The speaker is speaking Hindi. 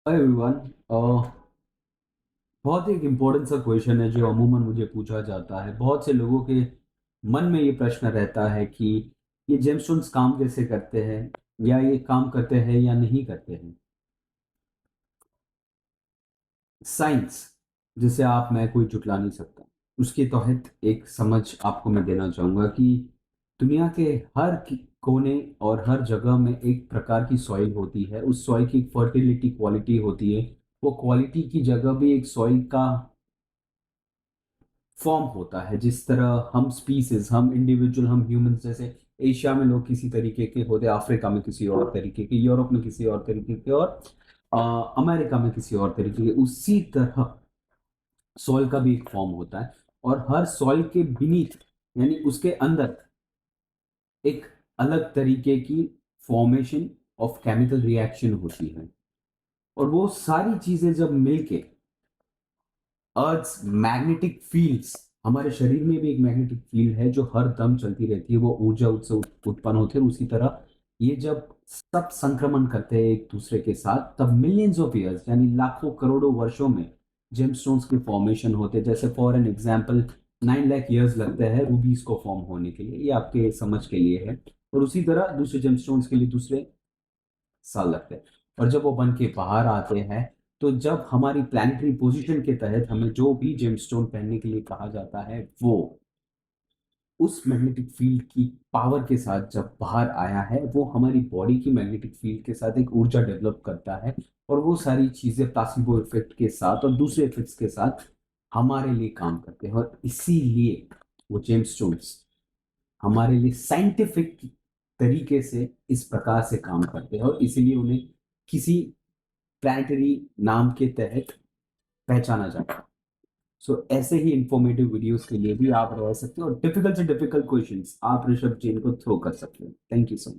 Hi everyone. बहुत ही एक इम्पोर्टेंट सा क्वेश्चन है जो अमूमन मुझे पूछा जाता है। बहुत से लोगों के मन में ये प्रश्न रहता है कि ये जेमस्टोन्स काम कैसे करते हैं, या ये काम करते हैं या नहीं करते हैं। साइंस जिसे आप मैं कोई जुटला नहीं सकता, उसके तहत एक समझ आपको मैं देना चाहूंगा कि दुनिया के हर कोने और हर जगह में एक प्रकार की सॉइल होती है। उस सॉइल की एक फर्टिलिटी क्वालिटी होती है। वो क्वालिटी की जगह भी एक सॉइल का फॉर्म होता है। जिस तरह हम स्पीसीज, हम इंडिविजुअल, हम ह्यूमंस जैसे एशिया में लोग किसी तरीके के होते हैं, अफ्रीका में किसी और तरीके के, यूरोप में किसी और तरीके के, और अमेरिका में किसी और तरीके के, उसी तरह सॉइल का भी एक फॉर्म होता है। और हर सॉइल के बीनीथ, यानी उसके अंदर, एक अलग तरीके की फॉर्मेशन ऑफ केमिकल रिएक्शन होती है। और वो सारी चीजें जब मिलके अर्थ मैग्नेटिक फील्ड्स, हमारे शरीर में भी एक मैग्नेटिक फील्ड है जो हर दम चलती रहती है, वो ऊर्जा उससे उत्पन्न होती है। उसी तरह ये जब सब संक्रमण करते हैं एक दूसरे के साथ, तब मिलियंस ऑफ ईयर्स यानी लाखों करोड़ों वर्षों में जेमस्टोन्स के फॉर्मेशन होते हैं। जैसे for an example 9 lakh years लगते हैं रूबीज को फॉर्म होने के लिए, ये आपके समझ के लिए है। और उसी तरह दूसरे जेमस्टोन्स के लिए दूसरे साल लगते हैं। और जब वो बन के बाहर आते हैं, तो जब हमारी प्लानिटरी पोजीशन के तहत हमें जो भी जेमस्टोन पहनने के लिए कहा जाता है, वो उस मैग्नेटिक फील्ड की पावर के साथ जब बाहर आया है, वो हमारी बॉडी की मैग्नेटिक फील्ड के साथ एक ऊर्जा डेवलप करता है। और वो सारी चीजें प्लासिबो इफेक्ट के साथ और दूसरे इफेक्ट्स के साथ हमारे लिए काम करते हैं। और इसीलिए वो जेमस्टोन्स हमारे लिए साइंटिफिक तरीके से इस प्रकार से काम करते हैं, और इसीलिए उन्हें किसी प्लानिटरी नाम के तहत पहचाना जाता है। सो ऐसे ही इंफॉर्मेटिव वीडियोस के लिए भी आप रह सकते हो, और डिफिकल्ट से डिफिकल्ट क्वेश्चंस आप ऋषभ जैन को थ्रो कर सकते हो। Thank you so much.